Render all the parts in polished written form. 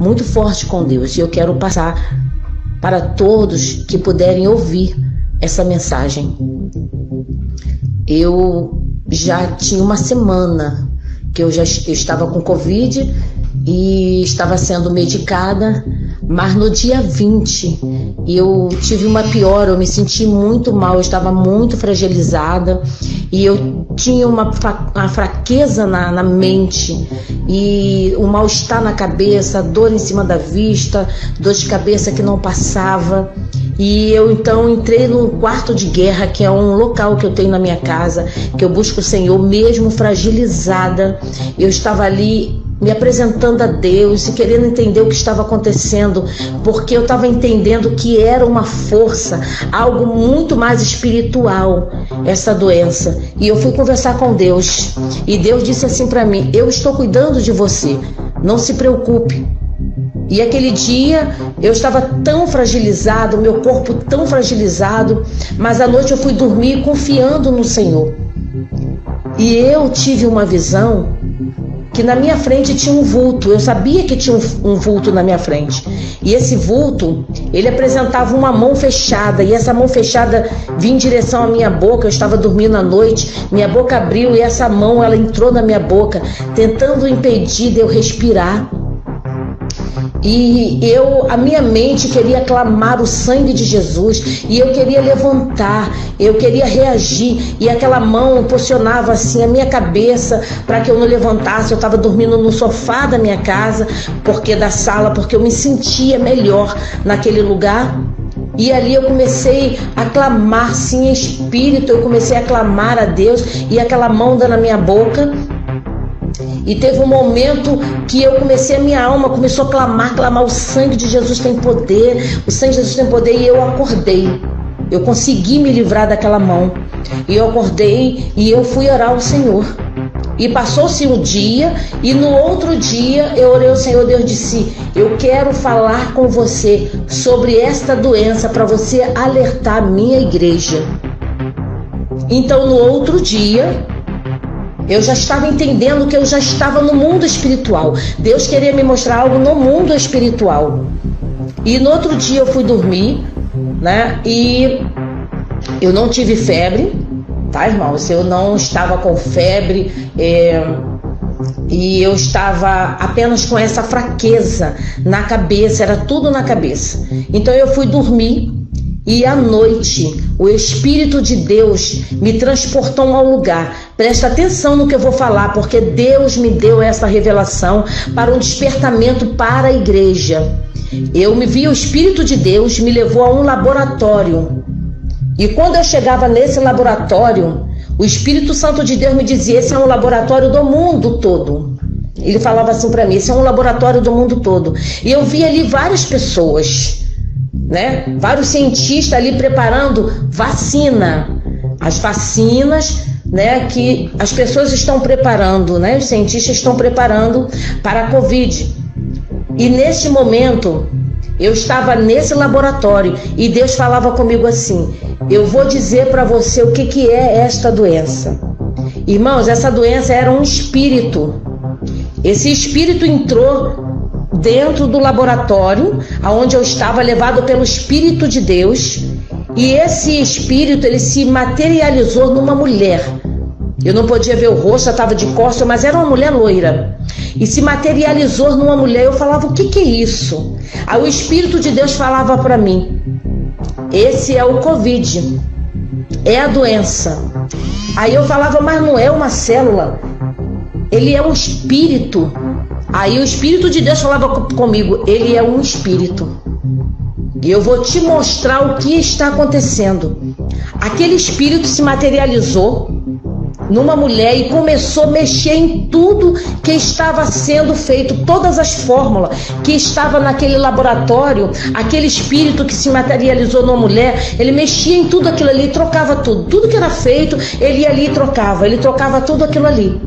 muito forte com Deus. E eu quero passar para todos que puderem ouvir essa mensagem. Eu já tinha uma semana que eu estava com Covid e estava sendo medicada, mas no dia 20 eu tive uma piora, eu me senti muito mal, eu estava muito fragilizada e eu tinha uma fraqueza na mente e o mal-estar na cabeça, dor em cima da vista, dor de cabeça que não passava. E eu então entrei no quarto de guerra, que é um local que eu tenho na minha casa, que eu busco o Senhor mesmo fragilizada. Eu estava ali me apresentando a Deus e querendo entender o que estava acontecendo, porque eu estava entendendo que era uma força, algo muito mais espiritual, essa doença. E eu fui conversar com Deus e Deus disse assim para mim: eu estou cuidando de você, não se preocupe. E aquele dia eu estava tão fragilizado, meu corpo tão fragilizado, mas à noite eu fui dormir confiando no Senhor. E eu tive uma visão que na minha frente tinha um vulto. Eu sabia que tinha um vulto na minha frente. E esse vulto, ele apresentava uma mão fechada. E essa mão fechada vinha em direção à minha boca. Eu estava dormindo à noite, minha boca abriu e essa mão, ela entrou na minha boca, tentando impedir de eu respirar. E a minha mente queria clamar o sangue de Jesus, e eu queria levantar, eu queria reagir, e aquela mão posicionava assim a minha cabeça para que eu não levantasse. Eu estava dormindo no sofá da minha casa, porque eu me sentia melhor naquele lugar. E ali eu comecei a clamar, sim, em espírito, eu comecei a clamar a Deus, e aquela mão dando na minha boca. E teve um momento que eu comecei, a minha alma começou a clamar, o sangue de Jesus tem poder, o sangue de Jesus tem poder, e eu acordei. Eu consegui me livrar daquela mão. E eu acordei e eu fui orar ao Senhor. E passou-se um dia, e no outro dia eu orei ao Senhor. Deus disse: eu quero falar com você sobre esta doença para você alertar a minha igreja. Então no outro dia eu já estava entendendo que eu já estava no mundo espiritual. Deus queria me mostrar algo no mundo espiritual. E no outro dia eu fui dormir, né? E eu não tive febre, tá, irmãos? Eu não estava com febre, e eu estava apenas com essa fraqueza na cabeça, era tudo na cabeça. Então eu fui dormir. E à noite, o Espírito de Deus me transportou a um lugar. Presta atenção no que eu vou falar, porque Deus me deu essa revelação para um despertamento para a igreja. Eu me vi, o Espírito de Deus me levou a um laboratório. E quando eu chegava nesse laboratório, o Espírito Santo de Deus me dizia: esse é um laboratório do mundo todo. Ele falava assim para mim: esse é um laboratório do mundo todo. E eu vi ali várias pessoas, né? Vários cientistas ali preparando vacina, as vacinas, né, que as pessoas estão preparando, né? Os cientistas estão preparando para a Covid. E nesse momento eu estava nesse laboratório e Deus falava comigo assim: eu vou dizer para você o que é esta doença. Irmãos, essa doença era um espírito. Esse espírito entrou dentro do laboratório, aonde eu estava, levado pelo Espírito de Deus, e esse espírito, ele se materializou numa mulher. Eu não podia ver o rosto, eu estava de costas, mas era uma mulher loira, e se materializou numa mulher. Eu falava: o que é isso? Aí o Espírito de Deus falava para mim: esse é o Covid, é a doença. Aí eu falava: mas não é uma célula, ele é um espírito. Aí o Espírito de Deus falava comigo: ele é um espírito. E eu vou te mostrar o que está acontecendo. Aquele espírito se materializou numa mulher e começou a mexer em tudo que estava sendo feito, todas as fórmulas que estavam naquele laboratório. Aquele espírito que se materializou numa mulher, ele mexia em tudo aquilo ali, trocava tudo que era feito, ele ia ali e ele trocava tudo aquilo ali.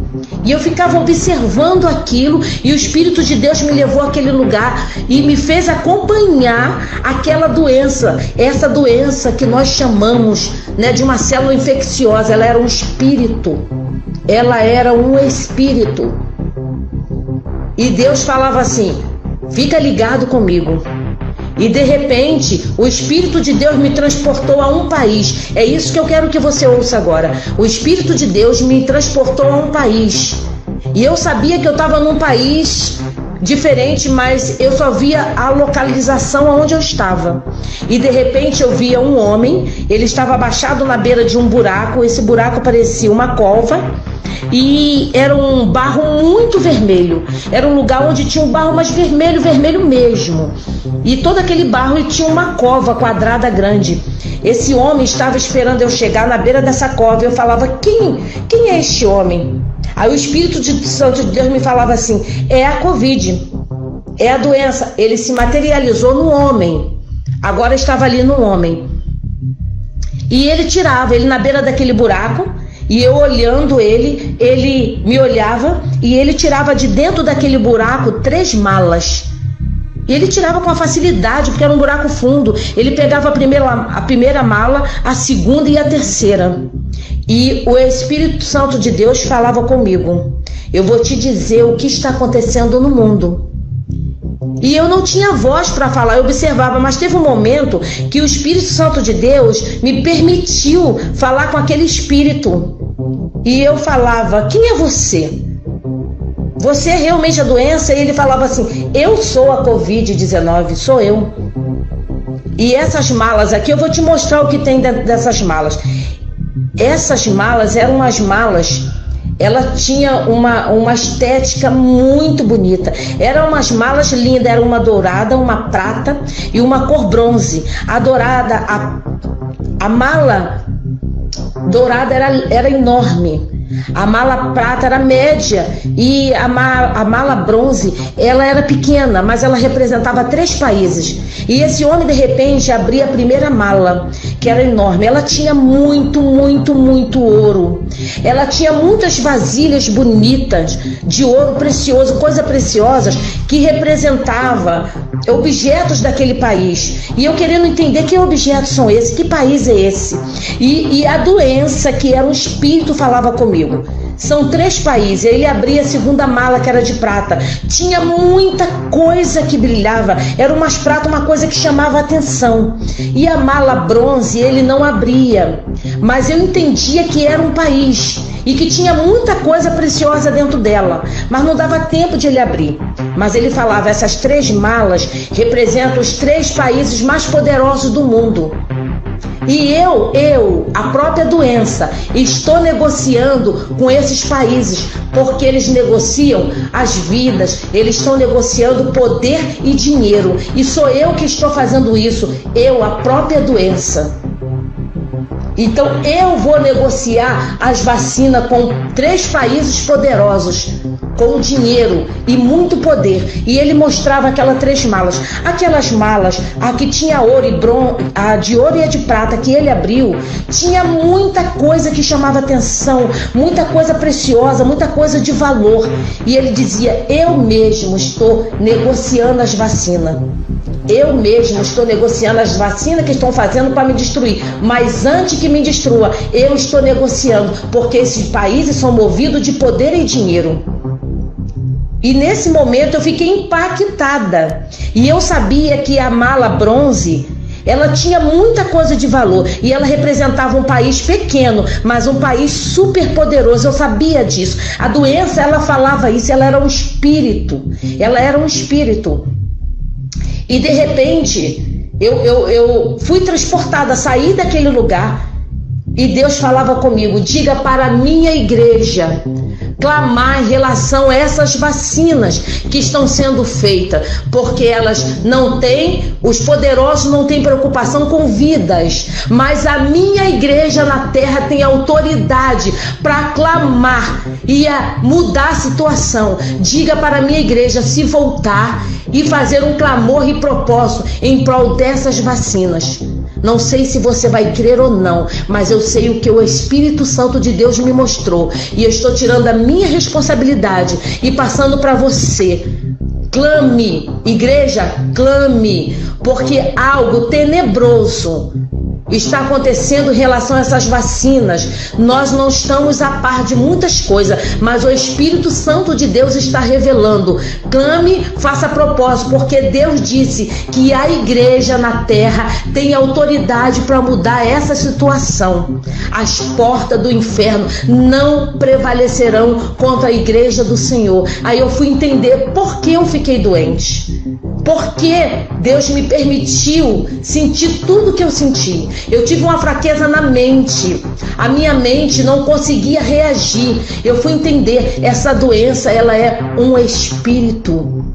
E eu ficava observando aquilo, e o Espírito de Deus me levou àquele lugar e me fez acompanhar aquela doença, essa doença que nós chamamos, né, de uma célula infecciosa. Ela era um espírito, ela era um espírito. E Deus falava assim: Fica ligado comigo. E de repente, o Espírito de Deus me transportou a um país. É isso que eu quero que você ouça agora. O Espírito de Deus me transportou a um país. E eu sabia que eu estava num país diferente, mas eu só via a localização onde eu estava. E de repente eu via um homem, ele estava abaixado na beira de um buraco. Esse buraco parecia uma cova. E era um barro muito vermelho. Era um lugar onde tinha um barro, mas vermelho, vermelho mesmo. E todo aquele barro tinha uma cova quadrada grande. Esse homem estava esperando eu chegar na beira dessa cova. Eu falava, quem é este homem? Aí o Espírito Santo de Deus me falava assim, é a Covid, é a doença. Ele se materializou no homem. Agora estava ali no homem. E ele tirava, ele na beira daquele buraco. E eu olhando ele, ele me olhava e ele tirava de dentro daquele buraco 3 malas. E ele tirava com facilidade, porque era um buraco fundo. Ele pegava a primeira mala, a segunda e a terceira. E o Espírito Santo de Deus falava comigo. Eu vou te dizer o que está acontecendo no mundo. E eu não tinha voz para falar, eu observava, mas teve um momento que o Espírito Santo de Deus me permitiu falar com aquele espírito. E eu falava, quem é você? Você é realmente a doença? E ele falava assim, eu sou a Covid-19, sou eu. E essas malas aqui, eu vou te mostrar o que tem dentro dessas malas. Essas malas eram as malas... Ela tinha uma estética muito bonita. Eram umas malas lindas, era uma dourada, uma prata e uma cor bronze. A dourada, a mala dourada era enorme. A mala prata era média e a mala bronze, ela era pequena, mas ela representava 3 países. E esse homem de repente abria a primeira mala, que era enorme. Ela tinha muito, muito, muito ouro. Ela tinha muitas vasilhas bonitas de ouro precioso, coisas preciosas que representava objetos daquele país. E eu querendo entender que objetos são esses, que país é esse. E a doença, que era um espírito, falava comigo. São 3 países. Ele abria a segunda mala, que era de prata. Tinha muita coisa que brilhava. Era umas pratas, uma coisa que chamava a atenção. E a mala bronze ele não abria. Mas eu entendia que era um país e que tinha muita coisa preciosa dentro dela. Mas não dava tempo de ele abrir. Mas ele falava, essas 3 malas representam os 3 países mais poderosos do mundo. E eu, a própria doença, estou negociando com esses países, porque eles negociam as vidas, eles estão negociando poder e dinheiro. E sou eu que estou fazendo isso, eu, a própria doença. Então eu vou negociar as vacinas com 3 países poderosos, com dinheiro e muito poder. E ele mostrava aquelas 3 malas. Aquelas malas, a que tinha ouro e bronze, a de ouro e a de prata que ele abriu, tinha muita coisa que chamava atenção, muita coisa preciosa, muita coisa de valor. E ele dizia, eu mesmo estou negociando as vacinas. Eu mesmo estou negociando as vacinas que estão fazendo para me destruir. Mas antes que me destrua, eu estou negociando, porque esses países são movidos de poder e dinheiro. E nesse momento eu fiquei impactada. E eu sabia que a mala bronze, ela tinha muita coisa de valor. E ela representava um país pequeno, mas um país super poderoso. Eu sabia disso. A doença, ela falava isso, ela era um espírito. Ela era um espírito. E de repente, eu fui transportada, saí daquele lugar. E Deus falava comigo, diga para a minha igreja clamar em relação a essas vacinas que estão sendo feitas, porque elas não têm, os poderosos não têm preocupação com vidas, mas a minha igreja na terra tem autoridade para clamar e mudar a situação. Diga para a minha igreja se voltar e fazer um clamor e propósito em prol dessas vacinas. Não sei se você vai crer ou não, mas eu sei o que o Espírito Santo de Deus me mostrou. E eu estou tirando a minha responsabilidade e passando para você. Clame, igreja, clame, porque algo tenebroso está acontecendo em relação a essas vacinas. Nós não estamos a par de muitas coisas, mas o Espírito Santo de Deus está revelando. Clame, faça propósito, porque Deus disse que a igreja na terra tem autoridade para mudar essa situação. As portas do inferno não prevalecerão contra a igreja do Senhor. Aí eu fui entender por que eu fiquei doente. Porque Deus me permitiu sentir tudo que eu senti. Eu tive uma fraqueza na mente. A minha mente não conseguia reagir. Eu fui entender, essa doença, ela é um espírito.